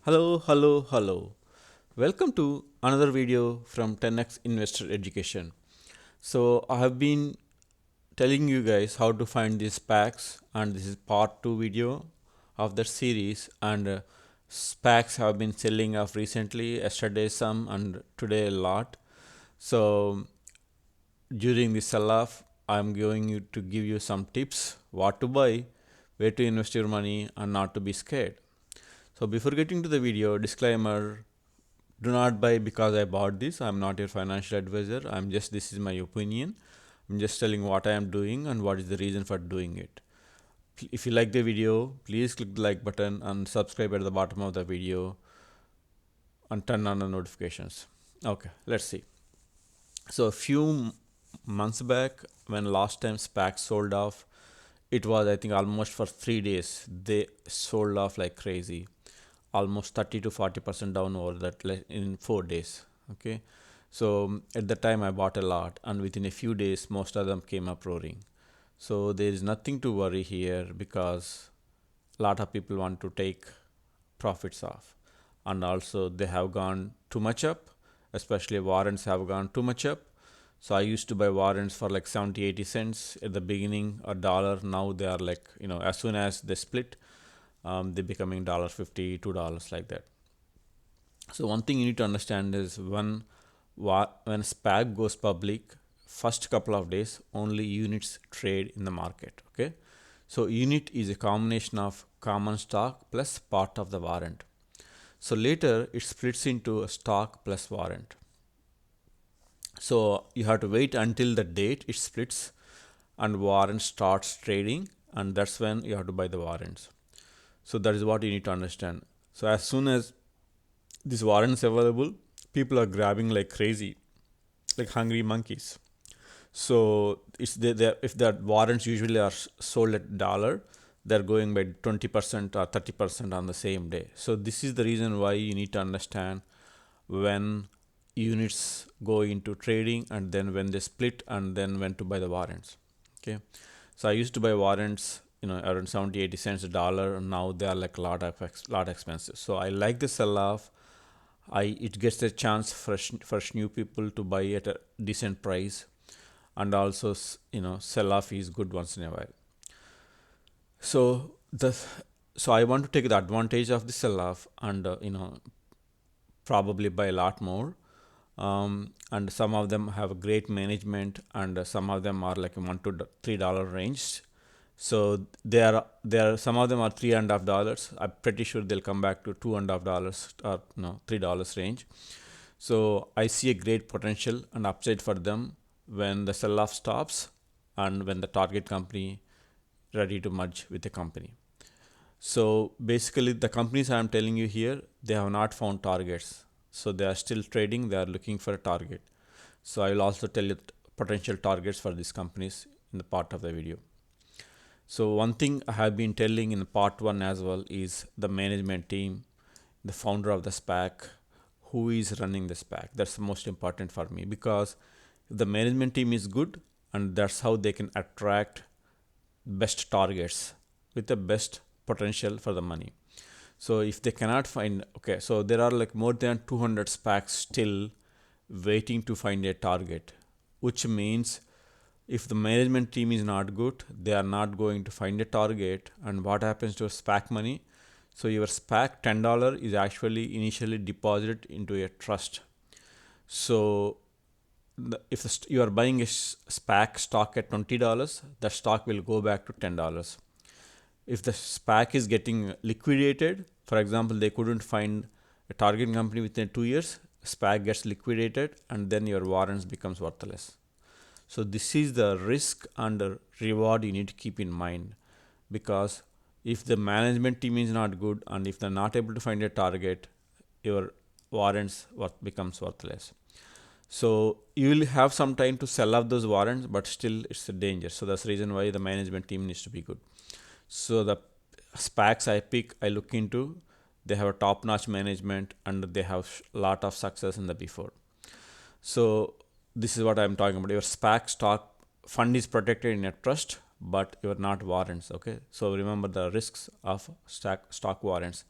Hello. Welcome to another video from 10x Investor Education. So I have been telling you guys how to find these SPACs, and this is part 2 video of that series. And SPACs have been selling off recently, yesterday some and today a lot. So during the sell off, I'm going to give you some tips what to buy, where to invest your money, and not to be scared. So before getting to the video, disclaimer: do not buy because I bought this. I'm not your financial advisor. This is my opinion. I'm just telling what I am doing and what is the reason for doing it. If you like the video, please click the like button and subscribe at the bottom of the video and turn on the notifications. Okay, let's see. So a few months back, when last time SPAC sold off, it was, I think, almost for 3 days. They sold off like crazy, almost 30 to 40% down over that in 4 days. Okay, so at the time I bought a lot, and within a few days, most of them came up roaring. So there is nothing to worry here because a lot of people want to take profits off, and also they have gone too much up, especially warrants have gone too much up. So I used to buy warrants for like 70 80 cents at the beginning, a dollar. Now they are like, as soon as they split, they're becoming $1.50 $2 like that. So one thing you need to understand is when SPAC goes public, first couple of days only units trade in the market. Okay, so unit is a combination of common stock plus part of the warrant. So later it splits into a stock plus warrant. So you have to wait until the date it splits and warrant starts trading, and that's when you have to buy the warrants. So that is what you need to understand. So as soon as this warrants available, people are grabbing like crazy, like hungry monkeys. So it's if the warrants usually are sold at dollar, they're going by 20% or 30% on the same day. So this is the reason why you need to understand when units go into trading, and then when they split, and then when to buy the warrants. Okay, so I used to buy warrants around 70 80 cents a dollar, and now they are like a lot expensive. So I like the sell off. It gets a chance for new people to buy at a decent price, and also sell off is good once in a while. So I want to take the advantage of the sell off, and probably buy a lot more. And some of them have a great management, and some of them are like a $1 to $3 range. So some of them are $3.50. I'm pretty sure they'll come back to $2.50 or $3 range. So I see a great potential and upside for them when the sell off stops and when the target company ready to merge with the company. So basically the companies I'm telling you here, they have not found targets. So they are still trading, they are looking for a target. So I will also tell you potential targets for these companies in the part of the video. So one thing I have been telling in part 1 as well is the management team, the founder of the SPAC, who is running the SPAC. That's the most important for me, because if the management team is good, and that's how they can attract best targets with the best potential for the money. So if they cannot find, okay, so there are like more than 200 SPACs still waiting to find a target, which means if the management team is not good, they are not going to find a target. And what happens to SPAC money? So your SPAC $10 is actually initially deposited into a trust. So if you are buying a SPAC stock at $20, the stock will go back to $10. If the SPAC is getting liquidated, for example, they couldn't find a target company within 2 years, SPAC gets liquidated, and then your warrants becomes worthless. So this is the risk and the reward you need to keep in mind, because if the management team is not good and if they're not able to find a target, your warrants becomes worthless. So you will have some time to sell off those warrants, but still it's a danger. So that's the reason why the management team needs to be good. So the SPACs I look into, they have a top-notch management and they have a lot of success in the before. So this is what I'm talking about. Your SPAC stock fund is protected in a trust, but you're not warrants. Okay, so remember the risks of stock warrants.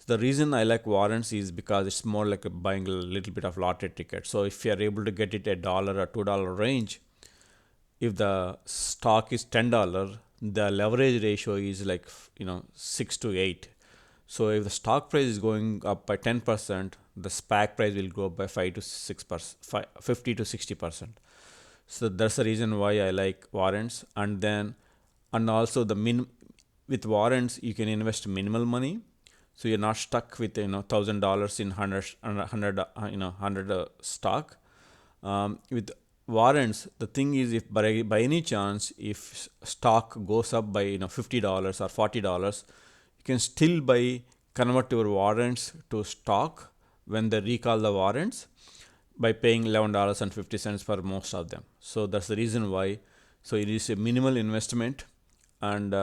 So the reason I like warrants is because it's more like buying a little bit of lottery ticket. So if you are able to get it a dollar or $2 range, if the stock is $10, the leverage ratio is like 6 to 8. So if the stock price is going up by 10%, the SPAC price will go up by 5 to 6%, 50 to 60%. So that's the reason why I like warrants. And also with warrants you can invest minimal money, so you're not stuck with $1,000 in 100 stock. With warrants, the thing is, if by any chance if stock goes up by $50 or $40, you can still convert your warrants to stock when they recall the warrants by paying $11.50 for most of them. So that's the reason why. So it is a minimal investment and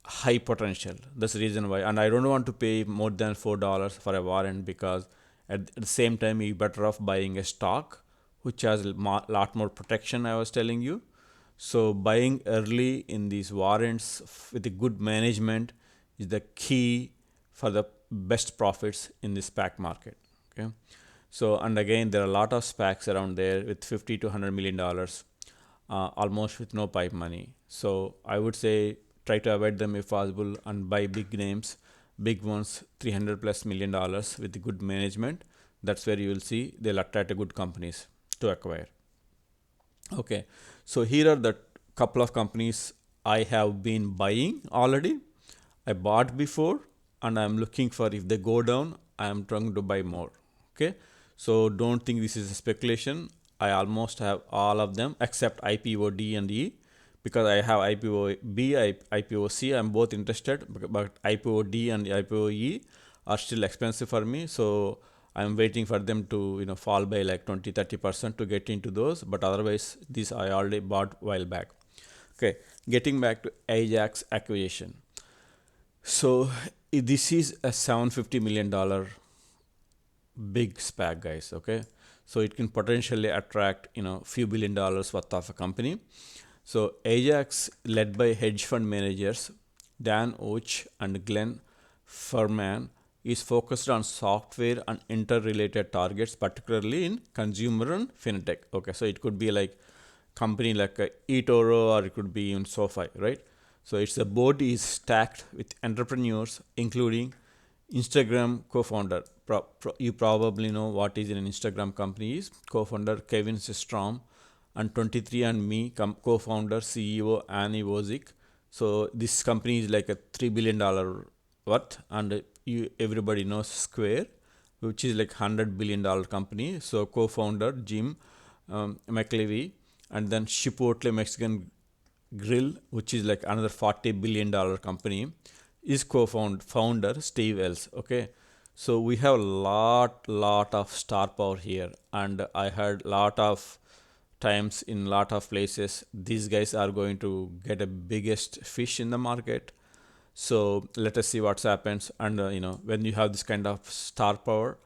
high potential. That's the reason why. And I don't want to pay more than $4 for a warrant, because at the same time you're better off buying a stock which has a lot more protection, I was telling you. So buying early in these warrants with a good management is the key for the best profits in the SPAC market. Okay. So, and again, there are a lot of SPACs around there with 50 to $100 million, almost with no pipe money. So I would say try to avoid them if possible and buy big names, big ones, $300+ million with good management. That's where you will see they'll attract good companies to acquire. Okay, so here are the couple of companies I have been buying already. I bought before and I'm looking for, if they go down, I am trying to buy more. Okay, so don't think this is a speculation. I almost have all of them except IPO D and E, because I have IPO B, IPO C. I'm both interested, but IPO D and IPO E are still expensive for me. So I'm waiting for them to fall by like 20-30% to get into those. But otherwise, these I already bought a while back. Okay, getting back to AJAX acquisition. So this is a $750 million big SPAC, guys. Okay, so it can potentially attract few $1 billion worth of a company. So AJAX, led by hedge fund managers Dan Och and Glenn Furman, is focused on software and interrelated targets, particularly in consumer and fintech. Okay, so it could be like company like eToro, or it could be in SoFi, right? So its board is stacked with entrepreneurs, including Instagram co-founder. You probably know what is an Instagram company is. Co-founder Kevin Systrom, and 23andMe co-founder CEO Annie Wojcik. So this company is like a $3 billion worth, and everybody knows Square, which is like $100 billion company. So co-founder Jim McLevy, and then Chipotle Mexican Grill, which is like another $40 billion company, is founder Steve Ells. Okay, so we have lot of star power here, and I heard lot of times in lot of places these guys are going to get a biggest fish in the market. So let us see what happens. And when you have this kind of star power,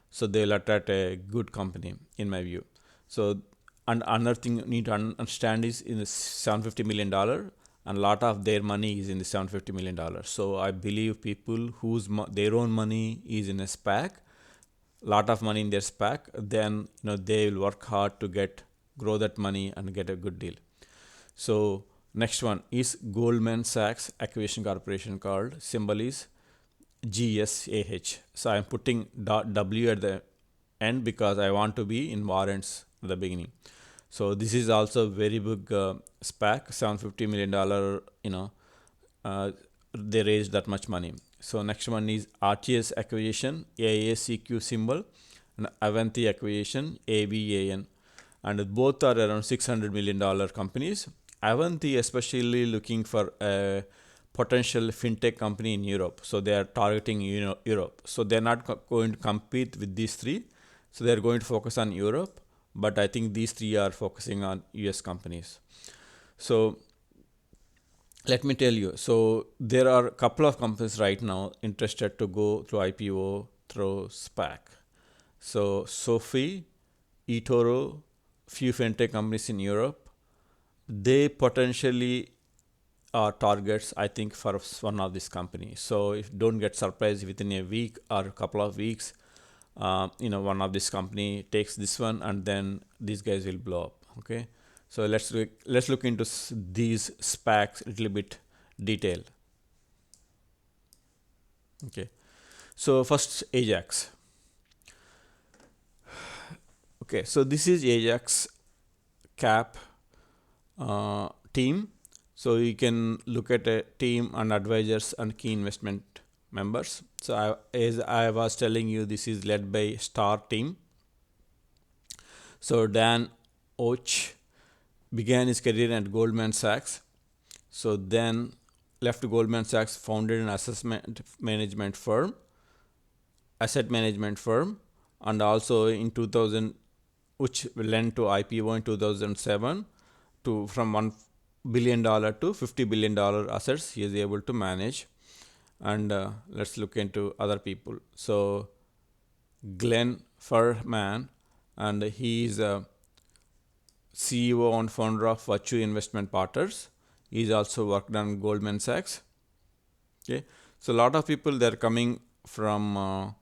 so they'll attract a good company in my view. So, and another thing you need to understand is, in the $750 million, and a lot of their money is in the $750 million. So I believe people whose their own money is in a SPAC, lot of money in their SPAC, then they will work hard to grow that money and get a good deal. So next one is Goldman Sachs Acquisition Corporation, called symbol is GSAH. So I'm putting W at the end because I want to be in warrants at the beginning. So this is also very big SPAC, $750 million. They raised that much money. So next one is Rts acquisition, AACQ symbol, and Avanti acquisition, AVAN, and both are around $600 million companies. Avanti especially looking for a potential fintech company in Europe. So they are targeting Europe. So they're not going to compete with these three. So they're going to focus on Europe. But I think these three are focusing on US companies. So let me tell you. So there are a couple of companies right now interested to go through IPO through SPAC. So Sophie, eToro, few fintech companies in Europe, they potentially targets, I think, for one of these companies. So if don't get surprised within a week or a couple of weeks, one of this company takes this one, and then these guys will blow up. Okay, so let's look into these SPACs a little bit detailed. Okay, so first AJAX. Okay, so this is AJAX cap team. So you can look at a team and advisors and key investment members. So as I was telling you, this is led by star team. So Dan Och began his career at Goldman Sachs. So then left Goldman Sachs, founded an asset management firm, and also in 2000, which led to IPO in 2007, from $1 billion to $50 billion assets he is able to manage. And let's look into other people. So Glenn Furman, and he is a CEO and founder of Virtue Investment Partners. He's also worked on Goldman Sachs. Okay, so a lot of people, they're coming from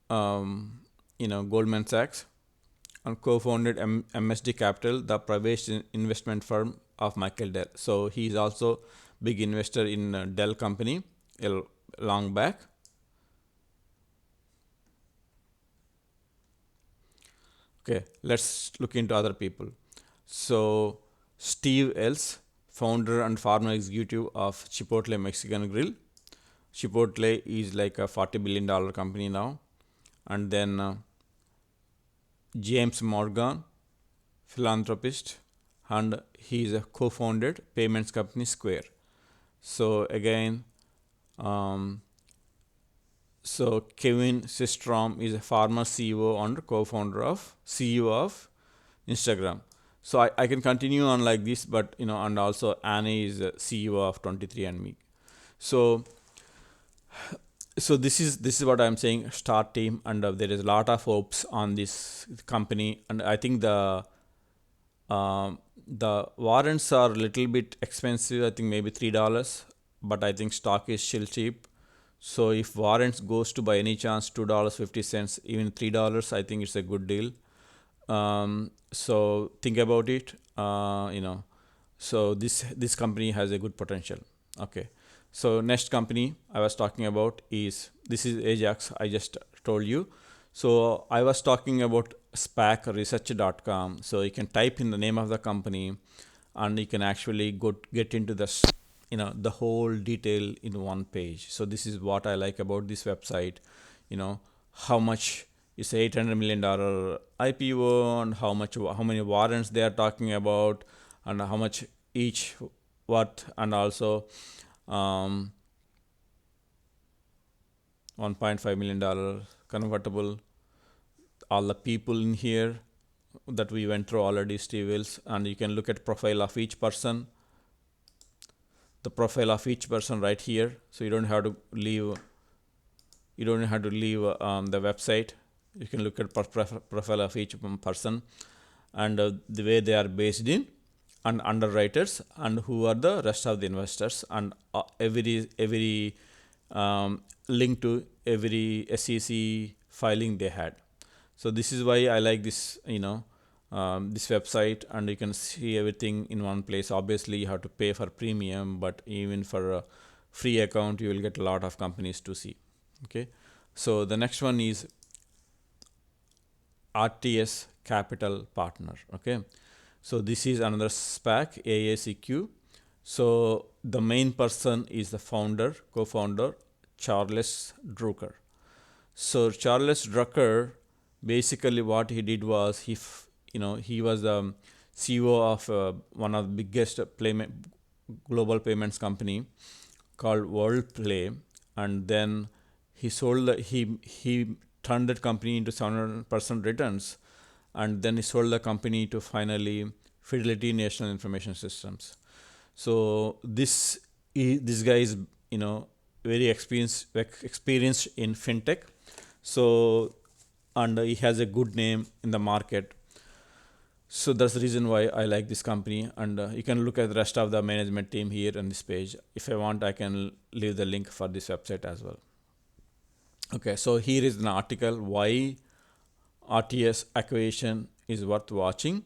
Goldman Sachs, and co-founded MSD Capital, the private investment firm of Michael Dell. So he's also big investor in Dell company long back. Okay, let's look into other people. So Steve Ells, founder and former executive of Chipotle Mexican Grill. Chipotle is like a $40 billion company now. And then James Morgan, philanthropist, and he is a co-founded payments company Square. So again, so Kevin Systrom is a former CEO and co-founder of CEO of Instagram. So I can continue on like this, but and also Annie is a CEO of 23andMe. So this is what I'm saying, star team, and there is a lot of hopes on this company, and I think the warrants are a little bit expensive. I think maybe $3, but I think stock is still cheap. So if warrants goes to by any chance $2.50, even $3, I think it's a good deal. So think about it. So this company has a good potential. Okay. So next company I was talking about is AJAX. I just told you. So I was talking about SPAC research.com. So you can type in the name of the company, and you can actually get into the whole detail in one page. So this is what I like about this website. How much is $800 million IPO, and how many warrants they are talking about, and how much each worth, and also $1.5 million convertible. All the people in here that we went through already, Steve Wills, and you can look at profile of each person. The profile of each person right here, so you don't have to leave the website. You can look at profile of each person, and the way they are based in, and underwriters, and who are the rest of the investors, and every link to every SEC filing they had. So this is why I like this this website, and you can see everything in one place. Obviously you have to pay for premium, but even for a free account you will get a lot of companies to see. Okay, so the next one is Rts Capital Partner. Okay, so this is another SPAC, AACQ. So the main person is the co-founder, Charles Drucker. So Charles Drucker, basically what he did was he was the CEO of one of the biggest global payments company called WorldPlay, and then he turned that company into 700% returns, and then he sold the company to finally Fidelity National Information Systems. So this guy is very experienced in fintech. So, and he has a good name in the market. So that's the reason why I like this company. And you can look at the rest of the management team here on this page. If I want, I can leave the link for this website as well. Okay, so here is an article why RTS acquisition is worth watching.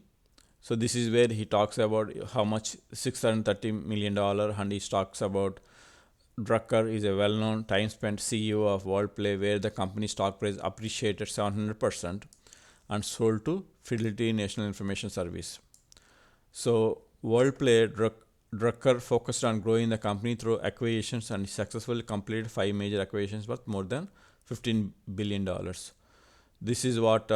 So this is where he talks about how much $630 million, and he talks about Drucker is a well-known time-spent CEO of WorldPlay, where the company stock price appreciated 700% and sold to Fidelity National Information Service. So WorldPlay Drucker focused on growing the company through acquisitions and successfully completed 5 major acquisitions worth more than $15 billion. This is what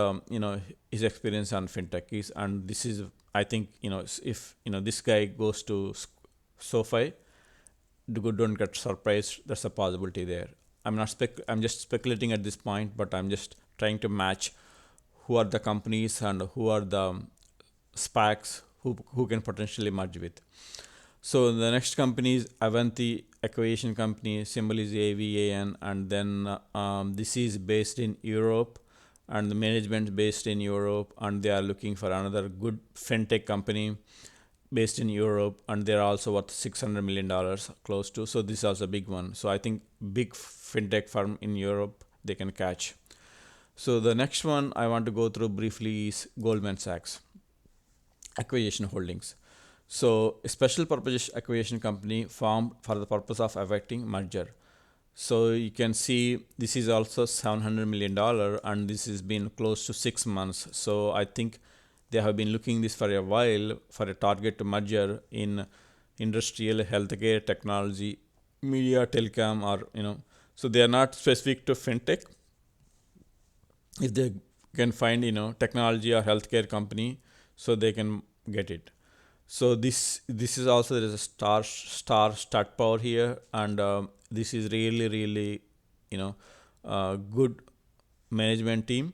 his experience on fintech is, and this is, I think, if this guy goes to SoFi, don't get surprised. There's a possibility there. I'm just speculating at this point, but I'm just trying to match who are the companies and who are the SPACs who can potentially merge with. So the next company is Avanti Acquisition Company, symbol is AVAN, and then this is based in Europe, and the management based in Europe, and they are looking for another good fintech company based in Europe, and they're also worth $600 million close to. So this is also a big one. So I think big fintech firm in Europe they can catch. So the next one I want to go through briefly is Goldman Sachs Acquisition Holdings. So a special purpose acquisition company formed for the purpose of effecting merger. So you can see this is also $700 million, and this has been close to 6 months. So I think they have been looking this for a while for a target to merger in industrial, healthcare, technology, media, telecom, or so they are not specific to fintech. If they can find technology or healthcare company, so they can get it. So this is also, there is a star start power here, and this is really good management team,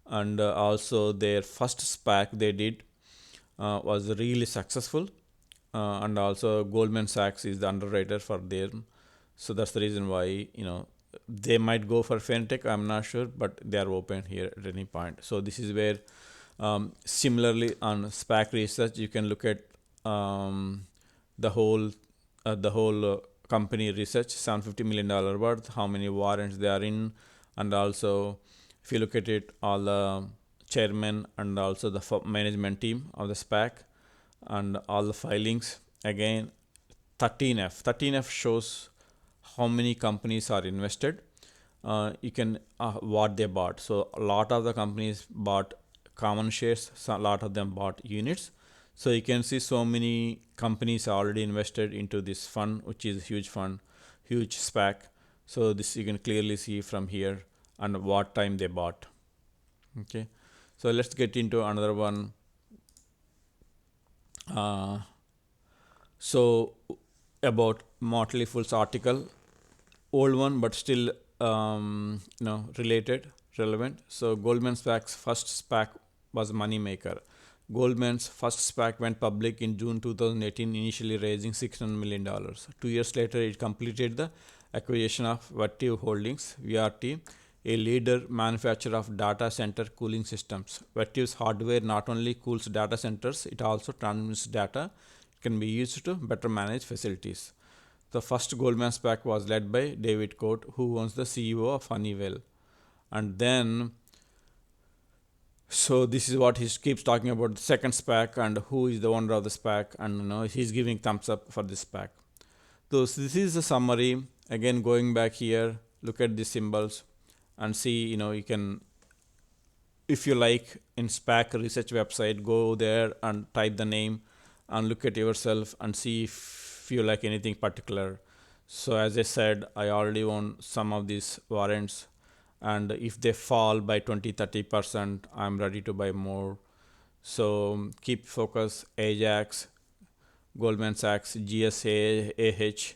and also their first SPAC they did was really successful, and also Goldman Sachs is the underwriter for them. So that's the reason why they might go for fintech. I'm not sure, but they are open here at any point. So this is where similarly on SPAC research you can look at the whole company research, $750 million worth, how many warrants they are in, and also if you look at it, all the chairman and also the management team of the SPAC and all the filings. Again, 13F shows how many companies are invested. You can what they bought. So a lot of the companies bought common shares, so a lot of them bought units. So you can see so many companies are already invested into this fund, which is a huge fund, huge SPAC. So this you can clearly see from here and what time they bought. Okay, so let's get into another one. So about Motley Fool's article, old one but still relevant. So Goldman Sachs' first SPAC was Moneymaker. Goldman's first SPAC went public in June 2018, initially raising $600 million. 2 years later, it completed the acquisition of Vertiv Holdings, VRT, a leader manufacturer of data center cooling systems. Vertiv's hardware not only cools data centers, it also transmits data. It can be used to better manage facilities. The first Goldman SPAC was led by David Coate, who was the CEO of Honeywell. And then so this is what he keeps talking about, the second SPAC and who is the owner of the SPAC, and he's giving thumbs up for this SPAC. So this is the summary. Again, going back here, look at the symbols and see, you can, if you like, in SPAC research website, go there and type the name and look at yourself and see if you like anything particular. So as I said, I already own some of these warrants, and if they fall by 20-30%, I'm ready to buy more. So keep focus: AJAX, Goldman Sachs, GSAH,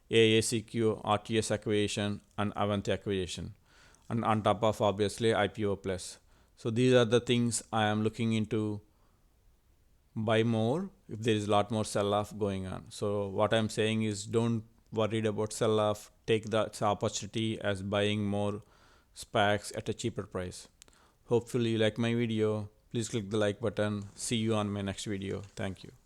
AACQ, Rts acquisition, and Avanti acquisition, and on top of obviously IPO plus. So these are the things I am looking into buy more if there is a lot more sell off going on. So what I'm saying is, don't worried about sell off, take that opportunity as buying more SPACs at a cheaper price. Hopefully you like my video. Please click the like button. See you on my next video. Thank you.